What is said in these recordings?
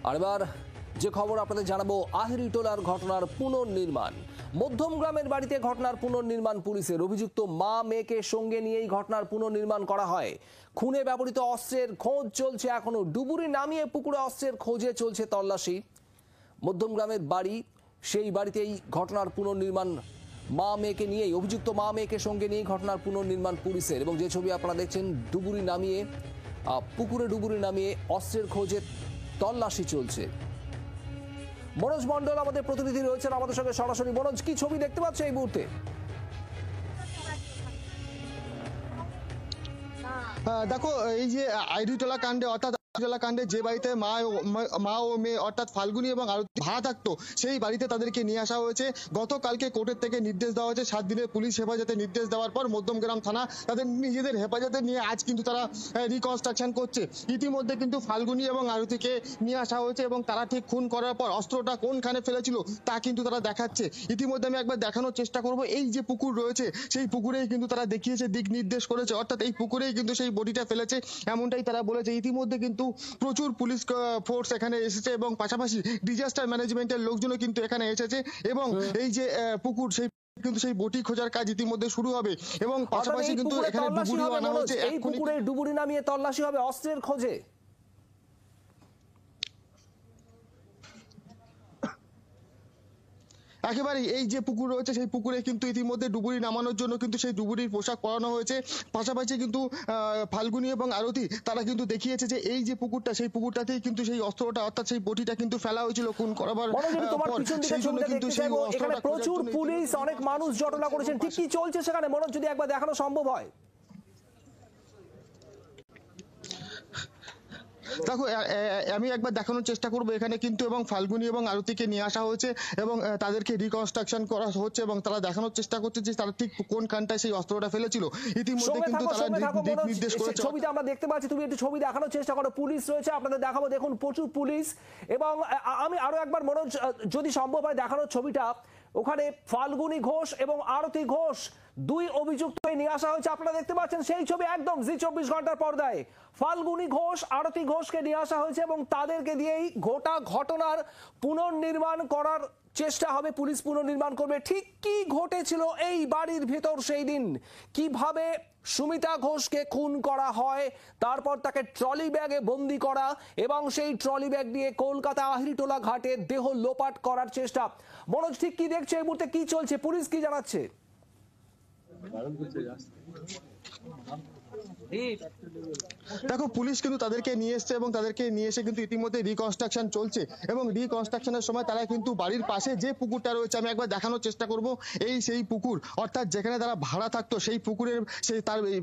আর এবার যে খবর আপনাদের জানাবো, আহিরিটোলার ঘটনার পুনর্নির্মাণ। মধ্যমগ্রামের বাড়িতে ঘটনার পুনর্নির্মাণ পুলিশের। অভিযুক্ত মা মেয়েকে সঙ্গে নিয়েই ঘটনার পুনর্নির্মাণ করা হয়। খুনে ব্যবহৃত অস্ত্রের খোঁজ চলছে এখনো। ডুবুরি নামিয়ে পুকুরে অস্ত্রের খোঁজে চলছে তল্লাশি। মধ্যমগ্রামের বাড়ি, সেই বাড়িতেই ঘটনার পুনর্নির্মাণ। মা মেয়েকে নিয়েই, অভিযুক্ত মা মেয়েকে সঙ্গে নিয়েই ঘটনার পুনর্নির্মাণ পুলিশের। এবং যে ছবি আপনারা দেখছেন, ডুবুরি নামিয়ে পুকুরে ডুবুরি নামিয়ে অস্ত্রের খোঁজে তল্লাশি চলছে। মনোজ মন্ডল আমাদের প্রতিনিধি রয়েছেন আমাদের সঙ্গে সরাসরি। মনোজ, কি ছবি দেখতে পাচ্ছ এই মুহূর্তে? দেখো, এই যে আহিরিটোলা কাণ্ডে অর্থাৎ কাণ্ডে যে বাড়িতে মা ও মেয়ে অর্থাৎ ফাল্গুনী এবং আরতি ভাড়া থাকতো, সেই বাড়িতে তাদেরকে নিয়ে আসা হয়েছে। গতকালকে কোর্টের থেকে নির্দেশ দেওয়া হয়েছে 7 দিনের পুলিশ হেফাজতে। নির্দেশ দেওয়ার পর মধ্যমগ্রাম থানা তাদের নিজেদের হেফাজতে নিয়ে আজ কিন্তু তারা রিকনস্ট্রাকশন করছে। ইতিমধ্যে কিন্তু ফাল্গুনী এবং আরতিকে নিয়ে আসা হয়েছে এবং তারা ঠিক খুন করার পর অস্ত্রটা কোনখানে ফেলেছিল তা কিন্তু তারা দেখাচ্ছে। ইতিমধ্যে আমি একবার দেখানোর চেষ্টা করব, এই যে পুকুর রয়েছে সেই পুকুরেই কিন্তু তারা দেখিয়েছে, দিক নির্দেশ করেছে, অর্থাৎ এই পুকুরেই কিন্তু সেই বডিটা ফেলেছে, এমনটাই তারা বলেছে। ইতিমধ্যে কিন্তু প্রচুর পুলিশ ফোর্স এখানে এসেছে এবং পাশাপাশি ডিজাস্টার ম্যানেজমেন্টের লোকজনও কিন্তু এখানে এসেছে এবং এই যে পুকুর, সেই কিন্তু সেই বটি খোঁজার কাজ ইতিমধ্যে শুরু হবে এবং পাশাপাশি কিন্তু এখানে ডুবুরিও আনা হয়েছে। এই পুকুরে ডুবুরি নামিয়ে তল্লাশি হবে অস্ত্রের খোঁজে। একেবারে এই যে পুকুর রয়েছে সেই পুকুরে কিন্তু ইতিমধ্যে ডুবুরি নামানোর জন্য কিন্তু সেই ডুবুরির পোশাক পরানো হয়েছে। পাশাপাশি কিন্তু ফাল্গুনী এবং আরতি তারা কিন্তু দেখিয়েছে যে এই যে পুকুরটা, সেই পুকুরটাতেই কিন্তু সেই অস্ত্রটা অর্থাৎ সেই বটিটা কিন্তু ফেলা হয়েছিল খুন করাবার পর। সেই জন্য কিন্তু সেই অস্ত্রটা, প্রচুর পুলিশ, অনেক মানুষ জটলা করেছেন, ঠিক কি চলছে সেখানে মনোজ, যদি একবার দেখানো সম্ভব হয়? দেখো, আমি একবার দেখানোর চেষ্টা করবো। এখানে কিন্তু এবং ফাল্গুনী এবং আরতিকে নিয়ে আসা হয়েছে এবং তাদেরকে রিকনস্ট্রাকশন করা হচ্ছে এবং তারা দেখানোর চেষ্টা করছে যে তারা ঠিক কোন খানটায় সেই অস্ত্রটা ফেলেছিল। ইতিমধ্যে কিন্তু তারা দিক নির্দেশ করেছে। ছবিটা আমরা দেখতে পাচ্ছি, তুমি একটু ছবি দেখানোর চেষ্টা করো। পুলিশ রয়েছে, আপনাদের দেখাবো। দেখুন, প্রচুর পুলিশ। এবং আমি আরো একবার মনোজ, যদি সম্ভব হয় দেখানোর ছবিটা। ওখানে ফাল্গুনী ঘোষ এবং আরতি ঘোষ, দুই অভিযুক্ত নিয়ে আসা হয়েছে। আপনারা দেখতে পাচ্ছেন সেই ছবি একদম জি 24 ঘন্টার পর্দায়। ফাল্গুনী ঘোষ, আরতি ঘোষকে নিয়ে আসা হয়েছে এবং তাদেরকে দিয়েই গোটা ঘটনার পুনর্নির্মাণ করার চেষ্টা হবে। পুলিশ পুনর্নির্মাণ করবে ঠিক কি ঘটেছিল এই বাড়ির ভেতর সেই দিন, কিভাবে সুমিতা ঘোষকে খুন করা হয়, তারপর তাকে ট্রলি ব্যাগে বন্দি করা এবং সেই ট্রলি ব্যাগ দিয়ে কলকাতা আহিরিটোলা ঘাটে দেহ লোপাট করার চেষ্টা। মনোজ, ঠিক কি দেখছে এই মুহূর্তে, কি চলছে, পুলিশ কি জানাচ্ছে? দেখো, পুলিশ কিন্তু তাদেরকে নিয়ে এসছে এবং তাদেরকে নিয়ে এসে কিন্তু ইতিমধ্যে রিকনস্ট্রাকশন চলছে এবং রিকনস্ট্রাকশনের সময় তারা কিন্তু বাড়ির পাশে যে পুকুরটা রয়েছে, আমি একবার দেখানোর চেষ্টা করব। সেই পুকুর অর্থাৎ যেখানে তারা ভাড়া থাকতো, সেই পুকুরের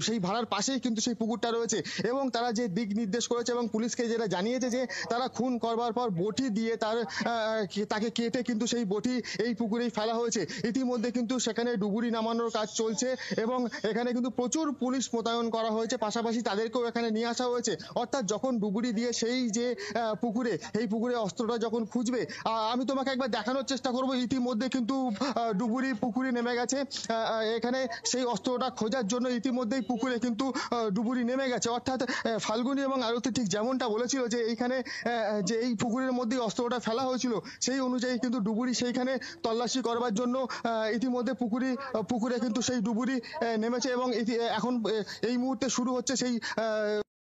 সেই ভাড়ার পাশেই কিন্তু সেই পুকুরটা রয়েছে এবং তারা যে দিক নির্দেশ করেছে এবং পুলিশকে যেটা জানিয়েছে যে তারা খুন করবার পর বটি দিয়ে তাকে কেটে কিন্তু সেই বটি এই পুকুরেই ফেলা হয়েছে। ইতিমধ্যে কিন্তু সেখানে ডুবুরি নামানোর কাজ চলছে এবং এখানে কিন্তু প্রচুর পুলিশ মোতায়েন করা হয়েছে। পাশাপাশি তাদেরকেও এখানে নিয়ে আসা হয়েছে। অর্থাৎ যখন ডুবুরি দিয়ে সেই যে পুকুরে, এই পুকুরে অস্ত্রটা যখন খুঁজবে, আমি তোমাকে একবার দেখানোর চেষ্টা করব। ইতিমধ্যে কিন্তু ডুবুরি পুকুরে নেমে গেছে। এখানে সেই অস্ত্রটা খোঁজার জন্য ইতিমধ্যেই পুকুরে কিন্তু ডুবুরি নেমে গেছে। অর্থাৎ ফাল্গুনী এবং আরতি ঠিক যেমনটা বলেছিল যে এইখানে যে এই পুকুরের মধ্যেই অস্ত্রটা ফেলা হয়েছিল, সেই অনুযায়ী কিন্তু ডুবুরি সেইখানে তল্লাশি করবার জন্য ইতিমধ্যে পুকুরে কিন্তু সেই ডুবুরি নেমেছে এবং এখন এই মুহূর্তে শুরু হচ্ছে সেই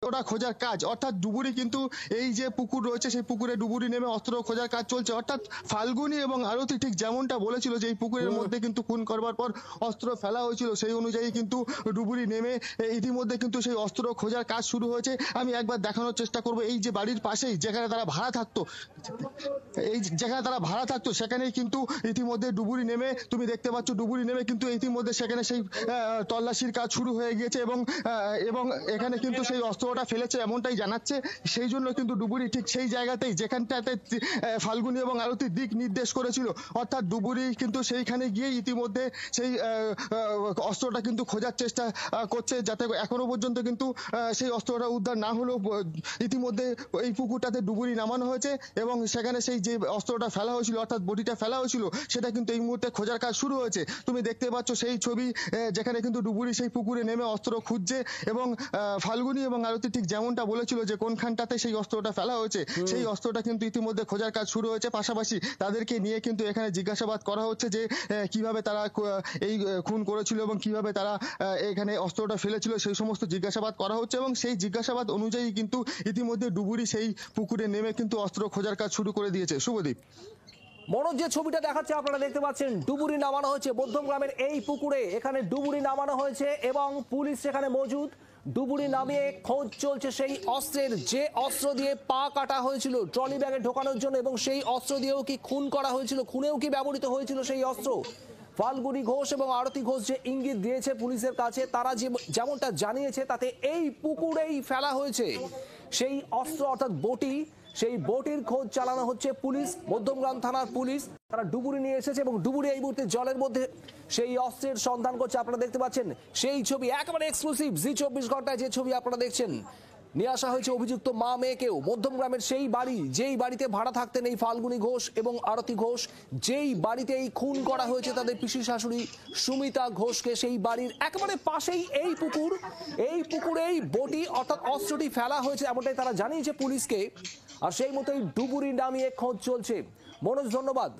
ওটা খোঁজার কাজ। অর্থাৎ ডুবুরি কিন্তু এই যে পুকুর রয়েছে সেই পুকুরে ডুবুরি নেমে অস্ত্র খোঁজার কাজ চলছে। অর্থাৎ ফাল্গুনী এবং আরতি ঠিক যেমনটা বলেছিল যে এই পুকুরের মধ্যে কিন্তু খুন করবার পর অস্ত্র ফেলা হয়েছিল, সেই অনুযায়ী কিন্তু ডুবুরি নেমে ইতিমধ্যে কিন্তু সেই অস্ত্র খোঁজার কাজ শুরু হয়েছে। আমি একবার দেখানোর চেষ্টা করব, এই যে বাড়ির পাশেই যেখানে তারা ভাড়া থাকতো, সেখানেই কিন্তু ইতিমধ্যে ডুবুরি নেমে, তুমি দেখতে পাচ্ছ ডুবুরি নেমে কিন্তু ইতিমধ্যে সেখানে সেই তল্লাশির কাজ শুরু হয়ে গিয়েছে এবং এখানে কিন্তু সেই অস্ত্র ফেলেছে এমনটাই জানাচ্ছে। সেই জন্য কিন্তু ডুবুরি ঠিক সেই জায়গাতেই যেখানটাতে ফাল্গুনী এবং আরতি দিক নির্দেশ করেছিল, অর্থাৎ ডুবুরি কিন্তু সেইখানে গিয়ে ইতিমধ্যে সেই অস্ত্রটা কিন্তু খোঁজার চেষ্টা করছে, যাতে এখনো পর্যন্ত কিন্তু সেই অস্ত্রটা উদ্ধার না হলেও ইতিমধ্যে এই পুকুরটাতে ডুবুরি নামানো হয়েছে এবং সেখানে সেই যে অস্ত্রটা ফেলা হয়েছিল অর্থাৎ বডিটা ফেলা হয়েছিল সেটা কিন্তু এই মুহূর্তে খোঁজার কাজ শুরু হয়েছে। তুমি দেখতে পাচ্ছ সেই ছবি, যেখানে কিন্তু ডুবুরি সেই পুকুরে নেমে অস্ত্র খুঁজছে এবং ফাল্গুনী এবং আরতি ইতিমধ্যে ঠিক যেমনটা বলেছিল যে কোনখানটাতে সেই অস্ত্রটা ফেলা হয়েছে, সেই অস্ত্রটা কিন্তু ইতিমধ্যে খোঁজার কাজ শুরু হয়েছে। পাশাপাশি তাদেরকে নিয়ে কিন্তু এখানে জিজ্ঞাসাবাদ করা হচ্ছে যে কিভাবে তারা এই খুন করেছিল এবং কিভাবে তারা এখানে অস্ত্রটা ফেলেছিল, সেই সমস্ত জিজ্ঞাসাবাদ করা হচ্ছে এবং সেই জিজ্ঞাসাবাদ অনুযায়ী কিন্তু ইতিমধ্যে ডুবুরি সেই পুকুরে নেমে কিন্তু অস্ত্র খোঁজার কাজ শুরু করে দিয়েছে। শুভদীপ। মনোজ, যে ছবিটা দেখাচ্ছে আপনারা দেখতে পাচ্ছেন, ডুবুরি নামানো হয়েছে মধ্যম গ্রামের এই পুকুরে। এখানে ডুবুরি নামানো হয়েছে এবং পুলিশ সেখানে মজুদ। ডুবুরি নামিয়ে খোঁজ চলছে সেই অস্ত্রের, যে অস্ত্র দিয়ে পা কাটা হয়েছিল ট্রলি ব্যাগে ঢোকানোর জন্য, এবং সেই অস্ত্র দিয়েও কি খুন করা হয়েছিল, খুনেও কি ব্যবহৃত হয়েছিল সেই অস্ত্র। ফাল্গুনী ঘোষ এবং আরতি ঘোষ যে ইঙ্গিত দিয়েছে পুলিশের কাছে, তারা যেমনটা জানিয়েছে তাতে এই পুকুরেই ফেলা হয়েছে সেই অস্ত্র অর্থাৎ বটি। সেই বটির খোঁজ চালানো হচ্ছে পুলিশ, মধ্যমগ্রাম থানার পুলিশ। তারা ডুবুরি নিয়ে এসেছে এবং ডুবুরি এই মুহূর্তে জলের মধ্যে সেই অস্ত্রের সন্ধান করছে। আপনারা দেখতে পাচ্ছেন সেই ছবি, একেবারে এক্সক্লুসিভ জি24 ঘন্টায় যে ছবি আপনারা দেখছেন। নিয়ে আসা হয়েছে অভিযুক্ত মা মেয়েকেও। মধ্যমগ্রামের সেই বাড়ি, যেই বাড়িতে ভাড়া থাকতেন এই ফাল্গুনী ঘোষ এবং আরতি ঘোষ, যেই বাড়িতে এই খুন করা হয়েছে তাদের পিসি শাশুড়ি সুমিতা ঘোষকে, সেই বাড়ির একেবারে পাশেই এই পুকুর। এই পুকুরেই বটি অর্থাৎ অস্ত্রটি ফেলা হয়েছে, এমনটাই তারা জানিয়েছে পুলিশকে। আর সেই মতোই ডুবুরি নামিয়ে খোঁজ চলছে। মনোজ, ধন্যবাদ।